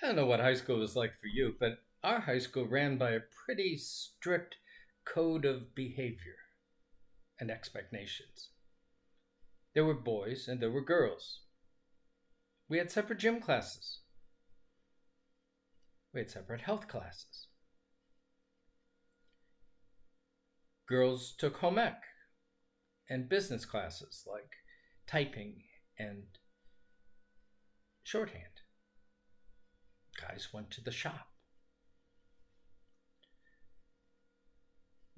I don't know what high school was like for you, but our high school ran by a pretty strict code of behavior and expectations. There were boys and there were girls. We had separate gym classes. We had separate health classes. Girls took home ec and business classes like typing and shorthand. Guys went to the shop.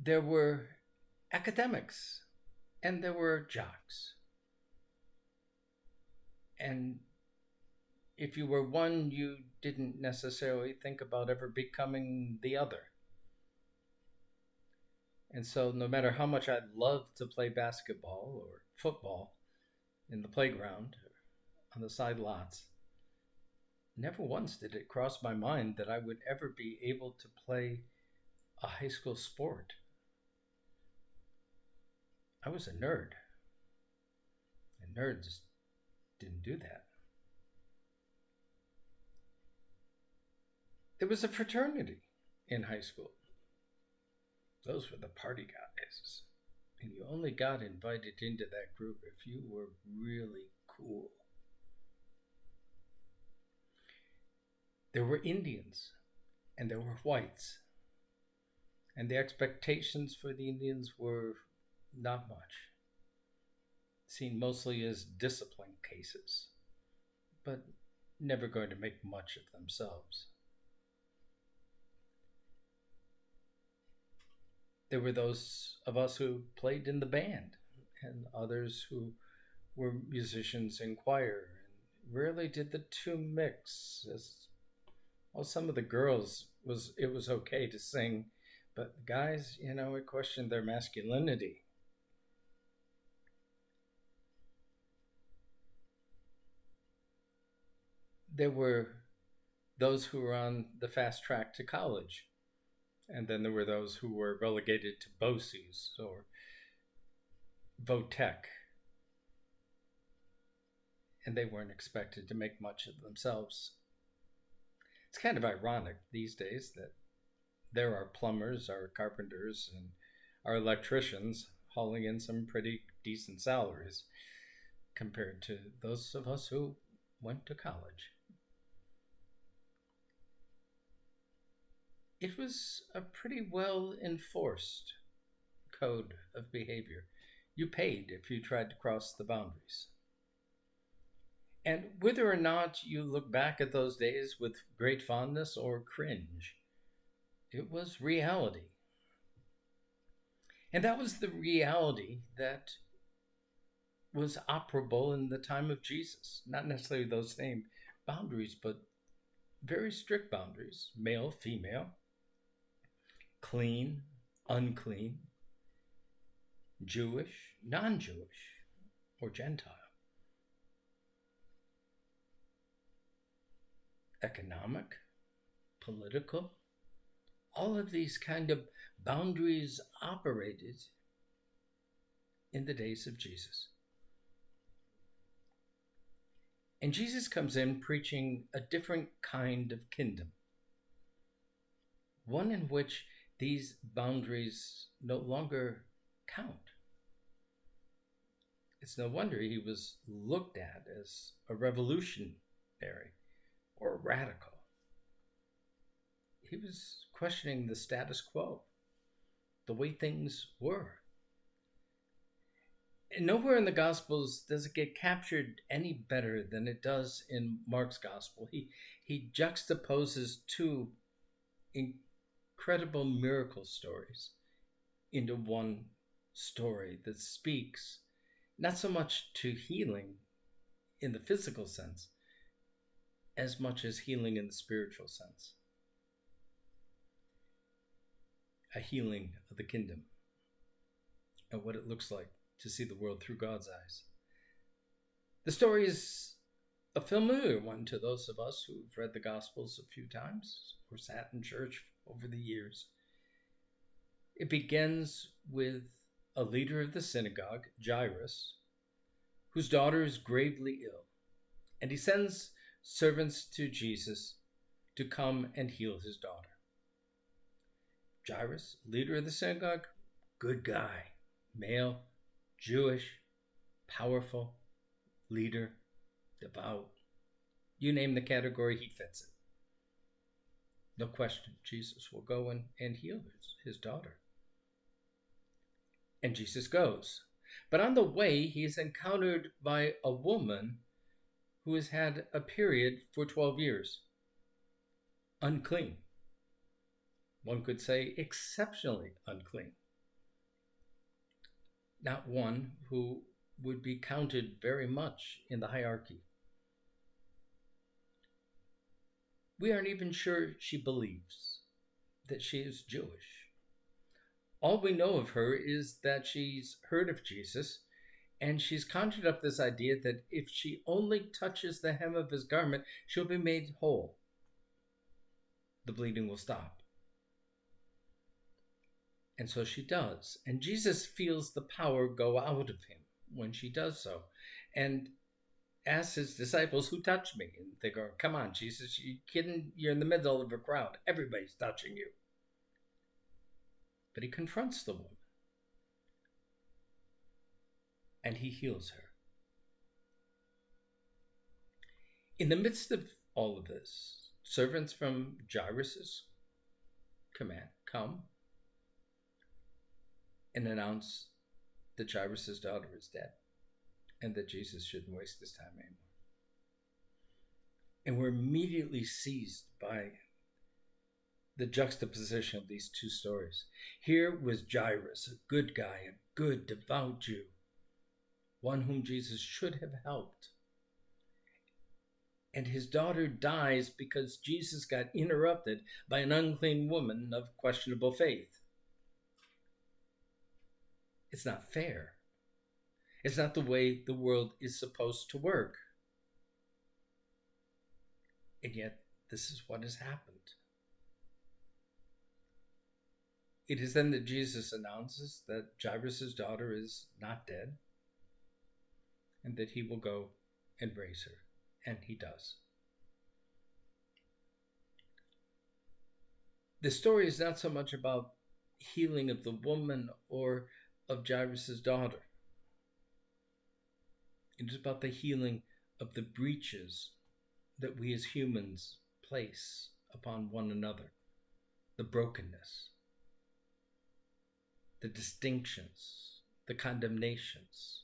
There were academics and there were jocks. And if you were one, you didn't necessarily think about ever becoming the other. And so, no matter how much I loved to play basketball or football in the playground or on the side lots, never once did it cross my mind that I would ever be able to play a high school sport. I was a nerd, and nerds didn't do that. There was a fraternity in high school. Those were the party guys. And you only got invited into that group if you were really cool. There were Indians and there were whites. And the expectations for the Indians were not much, seen mostly as discipline cases, but never going to make much of themselves. There were those of us who played in the band and others who were musicians in choir, and rarely did the two mix. As well, some of the girls was okay to sing, but guys, it questioned their masculinity. There were those who were on the fast track to college, and then there were those who were relegated to BOCES or VOTEC, and they weren't expected to make much of themselves. It's kind of ironic these days that there are plumbers, our carpenters, and our electricians hauling in some pretty decent salaries compared to those of us who went to college. It was a pretty well enforced code of behavior. You paid if you tried to cross the boundaries. And whether or not you look back at those days with great fondness or cringe, it was reality. And that was the reality that was operable in the time of Jesus. Not necessarily those same boundaries, but very strict boundaries: male, female, clean, unclean, Jewish, non Jewish, or Gentile, economic, political. All of these kind of boundaries operated in the days of Jesus. And Jesus comes in preaching a different kind of kingdom, one in which these boundaries no longer count. It's no wonder he was looked at as a revolutionary or a radical. He was questioning the status quo, the way things were. And nowhere in the Gospels does it get captured any better than it does in Mark's Gospel. He juxtaposes two incredible miracle stories into one story that speaks not so much to healing in the physical sense as much as healing in the spiritual sense. A healing of the kingdom and what it looks like to see the world through God's eyes. The story is a familiar one to those of us who've read the Gospels a few times or sat in church over the years. It begins with a leader of the synagogue, Jairus, whose daughter is gravely ill, and he sends servants to Jesus to come and heal his daughter. Jairus, leader of the synagogue, good guy, male, Jewish, powerful, leader, devout. You name the category, he fits it. No question, Jesus will go and heal his daughter. And Jesus goes. But on the way, he is encountered by a woman who has had a period for 12 years. Unclean. One could say exceptionally unclean. Not one who would be counted very much in the hierarchy. We aren't even sure she believes that she is Jewish. All we know of her is that she's heard of Jesus, and she's conjured up this idea that if she only touches the hem of his garment, she'll be made whole. The bleeding will stop. And so she does. And Jesus feels the power go out of him when she does so. And asks his disciples, who touched me? And they go, come on, Jesus, you kidding? You're in the middle of a crowd. Everybody's touching you. But he confronts the woman. And he heals her. In the midst of all of this, servants from Jairus' command come and announce that Jairus' daughter is dead and that Jesus shouldn't waste his time anymore. And we're immediately seized by the juxtaposition of these two stories. Here was Jairus, a good guy, a good, devout Jew, one whom Jesus should have helped. And his daughter dies because Jesus got interrupted by an unclean woman of questionable faith. It's not fair. It's not the way the world is supposed to work. And yet, this is what has happened. It is then that Jesus announces that Jairus' daughter is not dead and that he will go and raise her. And he does. The story is not so much about healing of the woman or of Jairus' daughter. It is about the healing of the breaches that we as humans place upon one another, the brokenness, the distinctions, the condemnations,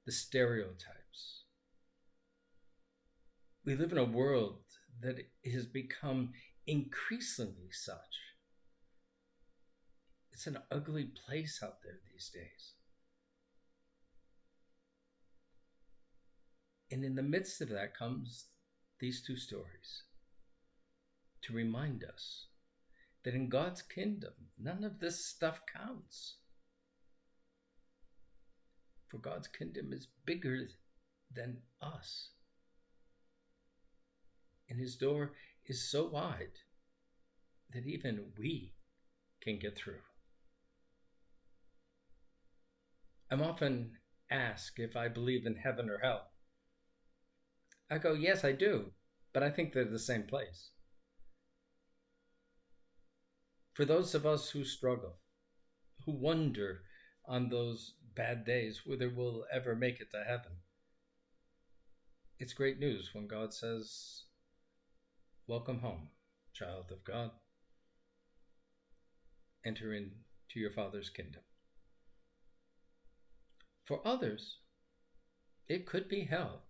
the stereotypes. We live in a world that has become increasingly such. It's an ugly place out there these days. And in the midst of that comes these two stories to remind us that in God's kingdom, none of this stuff counts. For God's kingdom is bigger than us. And his door is so wide that even we can get through. I'm often asked if I believe in heaven or hell. I go, yes, I do, but I think they're the same place. For those of us who struggle, who wonder on those bad days whether we'll ever make it to heaven, it's great news when God says, welcome home, child of God. Enter into your Father's kingdom. For others, it could be hell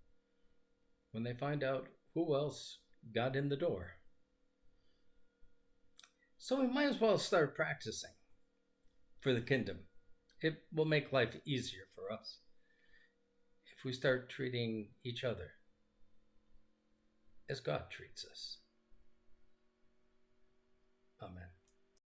when they find out who else got in the door. So we might as well start practicing for the kingdom. It will make life easier for us if we start treating each other as God treats us. Amen.